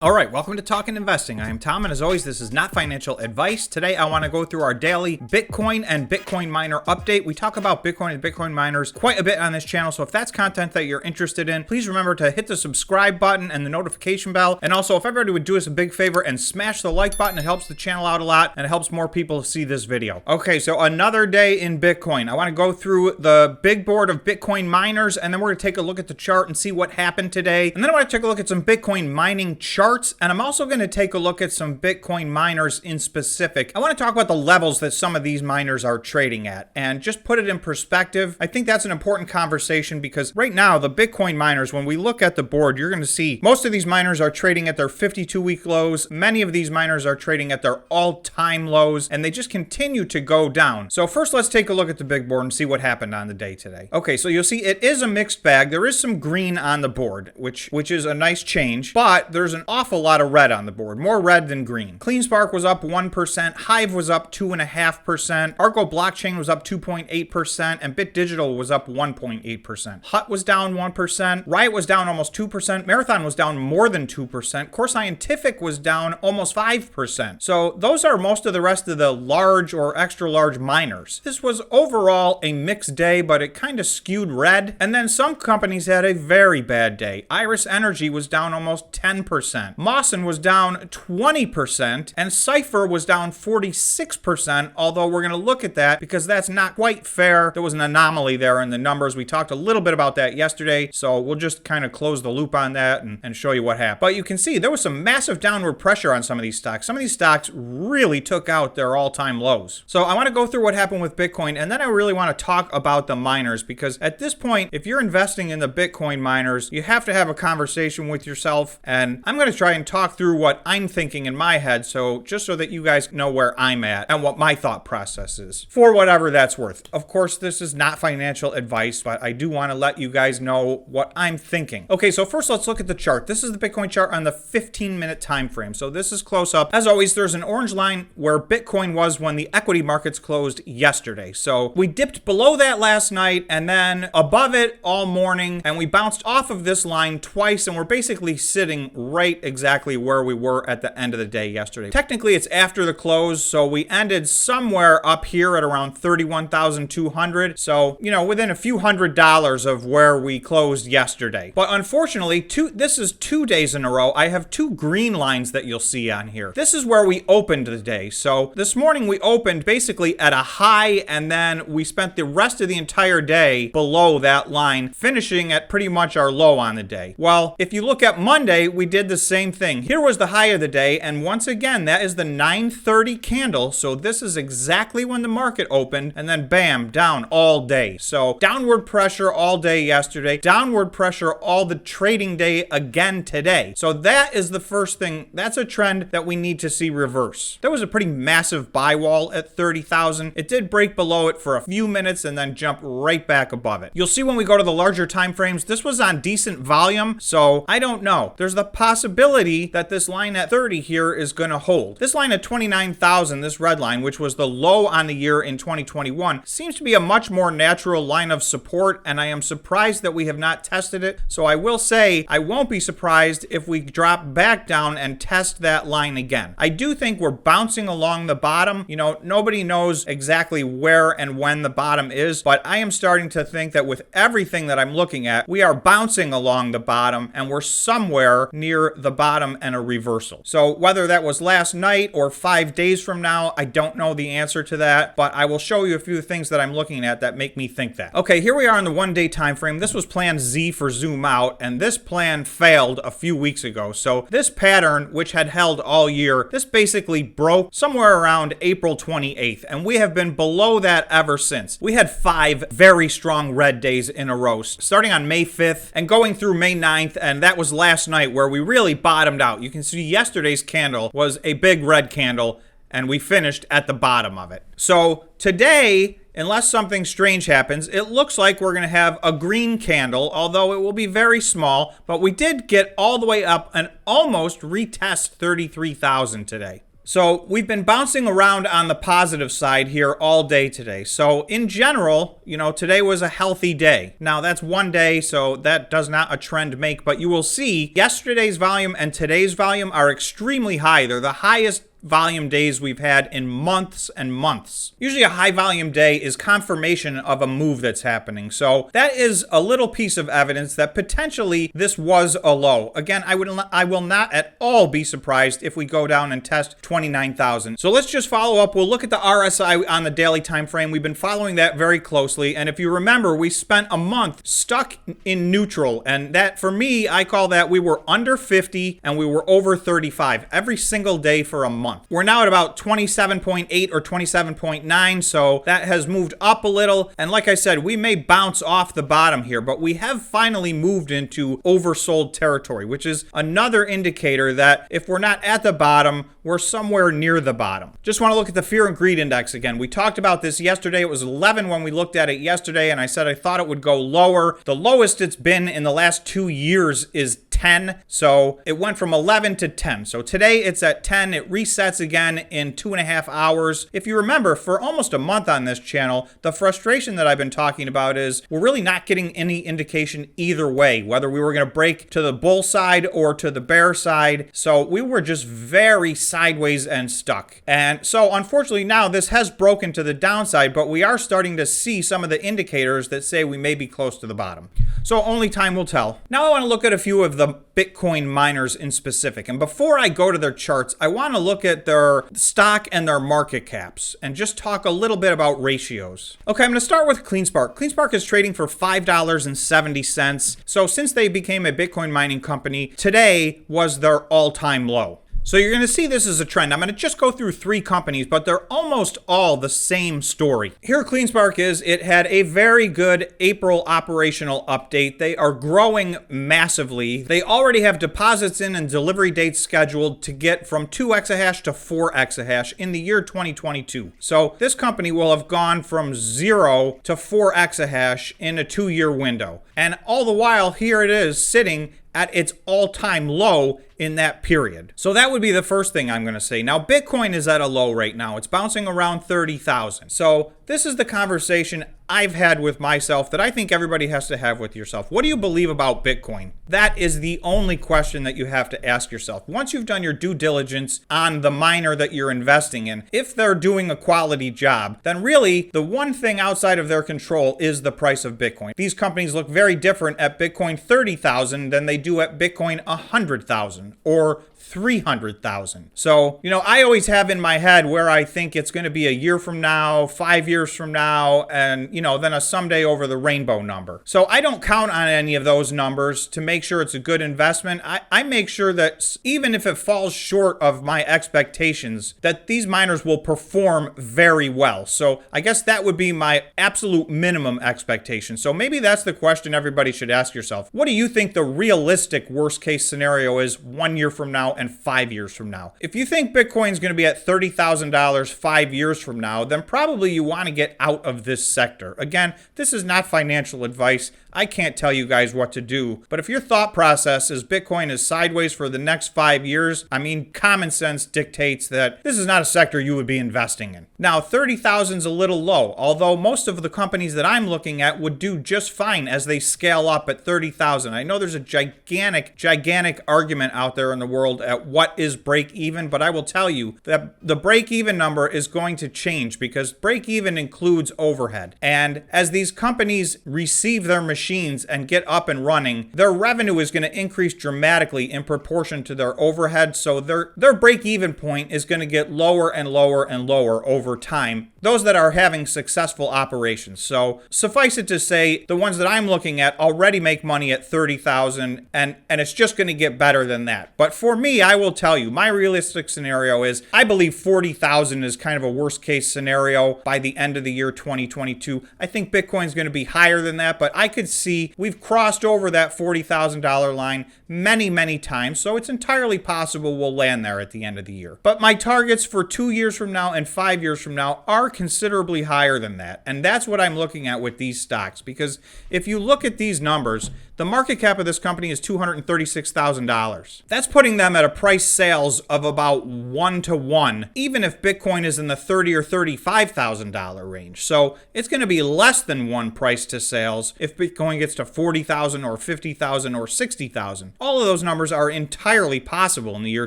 All right, welcome to Talking Investing. I am Tom, and as always, this is not financial advice. Today, I want to go through our daily Bitcoin and Bitcoin miner update. We talk about Bitcoin and Bitcoin miners quite a bit on this channel, so if that's content that you're interested in, please remember to hit the subscribe button and the notification bell. And also, if everybody would do us a big favor and smash the like button, it helps the channel out a lot, and it helps more people see this video. Okay, so another day in Bitcoin. I want to go through the big board of Bitcoin miners, and then we're going to take a look at the chart and see what happened today. And then I want to take a look at some Bitcoin mining charts. And I'm also going to take a look at some Bitcoin miners in specific. I want to talk about the levels that some of these miners are trading at and just put it in perspective. I think that's an important conversation because right now the Bitcoin miners, when we look at the board, you're going to see most of these miners are trading at their 52-week lows. Many of these miners are trading at their all-time lows, and they just continue to go down. So first, let's take a look at the big board and see what happened on the day today. Okay, so you'll see it is a mixed bag. There is some green on the board, which is a nice change, but there's an awful lot of red on the board, more red than green. CleanSpark was up 1%, Hive was up 2.5%, Argo Blockchain was up 2.8%, and BitDigital was up 1.8%. HUT was down 1%, Riot was down almost 2%, Marathon was down more than 2%, Core Scientific was down almost 5%. So those are most of the rest of the large or extra large miners. This was overall a mixed day, but it kind of skewed red. And then some companies had a very bad day. Iris Energy was down almost 10%. Mawson was down 20%, and Cypher was down 46%, although we're going to look at that because that's not quite fair. There was an anomaly there in the numbers. We talked a little bit about that yesterday, so we'll just kind of close the loop on that and show you what happened. But you can see there was some massive downward pressure on some of these stocks. Some of these stocks really took out their all-time lows. So I want to go through what happened with Bitcoin, and then I really want to talk about the miners because at this point, if you're investing in the Bitcoin miners, you have to have a conversation with yourself, and I'm going to try and talk through what I'm thinking in my head, so just so that you guys know where I'm at and what my thought process is, for whatever that's worth. Of course, this is not financial advice, but I do want to let you guys know what I'm thinking. Okay, so first let's look at the chart. This is the Bitcoin chart on the 15-minute time frame. So this is close up. As always, there's an orange line where Bitcoin was when the equity markets closed yesterday. So we dipped below that last night and then above it all morning, and we bounced off of this line twice, and we're basically sitting right exactly where we were at the end of the day yesterday. Technically, it's after the close, so we ended somewhere up here at around 31,200. So, you know, within a few $100s of where we closed yesterday. But unfortunately, this is 2 days in a row. I have two green lines that you'll see on here. This is where we opened the day. So this morning we opened basically at a high, and then we spent the rest of the entire day below that line, finishing at pretty much our low on the day. Well, if you look at Monday, we did the same thing. Here was the high of the day, and once again, that is the 9:30 candle. So this is exactly when the market opened, and then bam, down all day. So downward pressure all day yesterday, downward pressure all the trading day again today. So that is the first thing. That's a trend that we need to see reverse. There was a pretty massive buy wall at 30,000. It did break below it for a few minutes and then jump right back above it. You'll see when we go to the larger time frames, this was on decent volume, so I don't know. There's the possibility that this line at 30 here is going to hold. This line at 29,000, this red line, which was the low on the year in 2021, seems to be a much more natural line of support, and I am surprised that we have not tested it. So I will say I won't be surprised if we drop back down and test that line again. I do think we're bouncing along the bottom. You know, nobody knows exactly where and when the bottom is, but I am starting to think that with everything that I'm looking at, we are bouncing along the bottom and we're somewhere near the bottom and a reversal. So whether that was last night or 5 days from now, I don't know the answer to that, but I will show you a few things that I'm looking at that make me think that. Okay, here we are on the 1 day time frame. This was plan Z for zoom out, and this plan failed a few weeks ago. So this pattern, which had held all year, this basically broke somewhere around April 28th, and we have been below that ever since. We had 5 very strong red days in a row, starting on May 5th and going through May 9th, and that was last night where we really bottomed out. You can see yesterday's candle was a big red candle, and we finished at the bottom of it. So today, unless something strange happens, it looks like we're going to have a green candle, although it will be very small, but we did get all the way up and almost retest 33,000 today. So we've been bouncing around on the positive side here all day today. So in general, today was a healthy day. Now that's one day, so that does not a trend make, but you will see yesterday's volume and today's volume are extremely high. They're the highest volume days we've had in months and months. Usually a high volume day is confirmation of a move that's happening. So that is a little piece of evidence that potentially this was a low. Again, I will not at all be surprised if we go down and test 29,000. So let's just follow up. We'll look at the RSI on the daily time frame. We've been following that very closely. And if you remember, we spent a month stuck in neutral. And that, for me, I call that we were under 50 and we were over 35 every single day for a month. We're now at about 27.8 or 27.9, so that has moved up a little. And like I said, we may bounce off the bottom here, but we have finally moved into oversold territory, which is another indicator that if we're not at the bottom, we're somewhere near the bottom. Just want to look at the fear and greed index again. We talked about this yesterday. It was 11 when we looked at it yesterday, and I said I thought it would go lower. The lowest it's been in the last 2 years is 10. So it went from 11 to 10. So today it's at 10. It resets again in 2.5 hours. If you remember, for almost a month on this channel, the frustration that I've been talking about is we're really not getting any indication either way, whether we were going to break to the bull side or to the bear side. So we were just very sideways and stuck. And so unfortunately now this has broken to the downside, but we are starting to see some of the indicators that say we may be close to the bottom. So only time will tell. Now I want to look at a few of the Bitcoin miners in specific. And before I go to their charts, I want to look at their stock and their market caps and just talk a little bit about ratios. Okay, I'm going to start with Cleanspark. Cleanspark is trading for $5.70. So since they became a Bitcoin mining company, today was their all-time low. So you're going to see this as a trend. I'm going to just go through 3 companies, but they're almost all the same story. Here Cleanspark is, it had a very good April operational update. They are growing massively. They already have deposits in and delivery dates scheduled to get from 2 exahash to 4 exahash in the year 2022. So this company will have gone from 0 to 4 exahash in a 2-year window. And all the while, here it is sitting at its all-time low in that period. So that would be the first thing I'm going to say. Now, Bitcoin is at a low right now. It's bouncing around 30,000. So this is the conversation I've had with myself that I think everybody has to have with yourself. What do you believe about Bitcoin? That is the only question that you have to ask yourself. Once you've done your due diligence on the miner that you're investing in, if they're doing a quality job, then really the one thing outside of their control is the price of Bitcoin. These companies look very different at Bitcoin 30,000 than they do at Bitcoin 100,000 or 300,000. So, I always have in my head where I think it's going to be a year from now, 5 years from now, and, then a someday over the rainbow number. So I don't count on any of those numbers to make sure it's a good investment. I make sure that even if it falls short of my expectations, that these miners will perform very well. So I guess that would be my absolute minimum expectation. So maybe that's the question everybody should ask yourself. What do you think the realistic worst case scenario is 1 year from now and 5 years from now? If you think Bitcoin is going to be at $30,000 5 years from now, then probably you want to get out of this sector. Again, this is not financial advice. I can't tell you guys what to do. But if your thought process is Bitcoin is sideways for the next 5 years, common sense dictates that this is not a sector you would be investing in. Now, 30,000 is a little low, although most of the companies that I'm looking at would do just fine as they scale up at 30,000. I know there's a gigantic argument out there in the world at what is break even, but I will tell you that the break even number is going to change because break even includes overhead. And as these companies receive their machines and get up and running, their revenue is going to increase dramatically in proportion to their overhead. So their break even point is going to get lower and lower and lower over time. Those that are having successful operations. So suffice it to say, the ones that I'm looking at already make money at 30,000 and it's just going to get better than that. But for me, I will tell you, my realistic scenario is I believe 40,000 is kind of a worst case scenario by the end of the year 2022. I think Bitcoin is going to be higher than that, but I could see we've crossed over that $40,000 line many times. So it's entirely possible we'll land there at the end of the year. But my targets for 2 years from now and 5 years from now are considerably higher than that. And that's what I'm looking at with these stocks. Because if you look at these numbers, the market cap of this company is $236,000. That's putting them at a price sales of about 1 to 1, even if Bitcoin is in the $30,000 or $35,000 range. So it's going to be less than 1 price to sales if Bitcoin gets to 40,000 or 50,000 or 60,000. All of those numbers are entirely possible in the year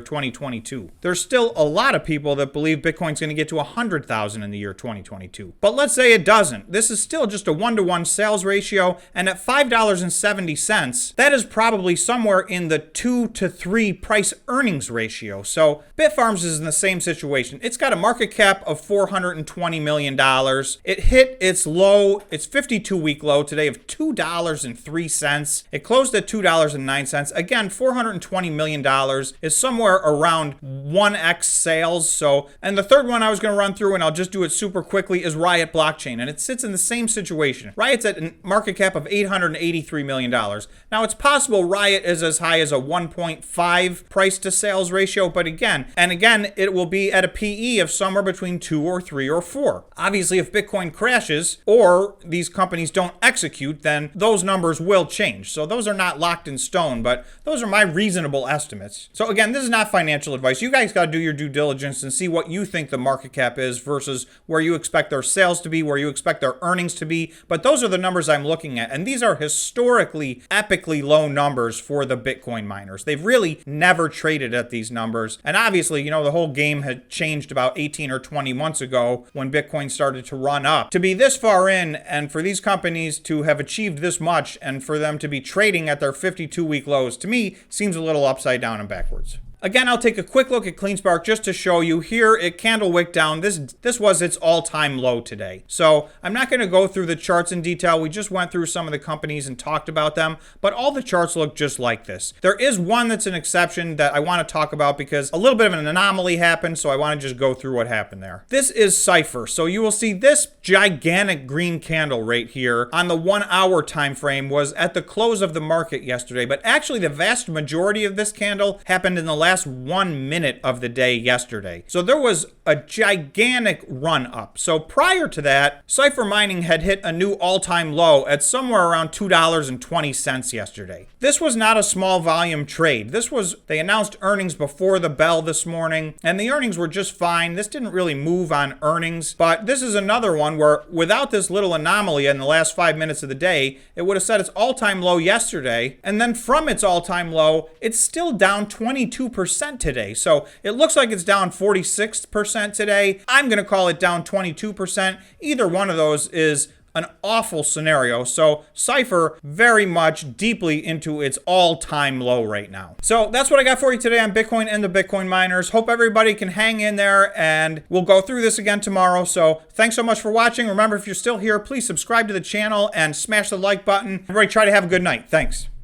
2022. There's still a lot of people that believe Bitcoin's going to get to 100,000 in the year 2022. But let's say it doesn't. This is still just a 1-to-1 sales ratio, and at $5.70, that is probably somewhere in the 2 to 3 price earnings ratio. So Bitfarms is in the same situation. It's got a market cap of $420 million. It hit its low, its 52-week low today of $2.03. It closed at $2.09. Again, $420 million is somewhere around 1x sales. So, and the third one I was going to run through, and I'll just do it super quickly, is Riot Blockchain, and it sits in the same situation. Riot's at a market cap of $883 million. Now, it's possible Riot is as high as a 1.5 price to sales ratio, but again, it will be at a PE of somewhere between 2 or 3 or 4. Obviously, if Bitcoin crashes or these companies don't execute, then those numbers will change. So those are not locked in stone, but those are my reasonable estimates. So again, this is not financial advice. You guys got to do your due diligence and see what you think the market cap is versus where you expect their sales to be, where you expect their earnings to be. But those are the numbers I'm looking at. And these are historically, epically low numbers for the Bitcoin miners. They've really never traded at these numbers. And obviously, you know, the whole game had changed about 18 or 20 months ago when Bitcoin started to run up. To be this far in and for these companies to have achieved this much and for them to be trading at their 52-week lows, to me, seems a little upside down and backwards. Again, I'll take a quick look at CleanSpark just to show you. Here it candle wick down. This was its all-time low today. So I'm not going to go through the charts in detail. We just went through some of the companies and talked about them, but all the charts look just like this. There is one that's an exception that I want to talk about because a little bit of an anomaly happened, so I want to just go through what happened there. This is Cypher. So you will see this gigantic green candle right here on the 1 hour time frame was at the close of the market yesterday, but actually the vast majority of this candle happened in the last 1 minute of the day yesterday. So there was a gigantic run up. So prior to that, Cypher Mining had hit a new all-time low at somewhere around $2.20 yesterday. This was not a small volume trade. They announced earnings before the bell this morning, and the earnings were just fine. This didn't really move on earnings, but this is another one where without this little anomaly in the last 5 minutes of the day, it would have set its all-time low yesterday, and then from its all-time low, it's still down 22% today. So it looks like it's down 46% today. I'm going to call it down 22%. Either one of those is an awful scenario. So Cypher very much deeply into its all-time low right now. So that's what I got for you today on Bitcoin and the Bitcoin miners. Hope everybody can hang in there, and we'll go through this again tomorrow. So thanks so much for watching. Remember, if you're still here, please subscribe to the channel and smash the like button. Everybody try to have a good night. Thanks.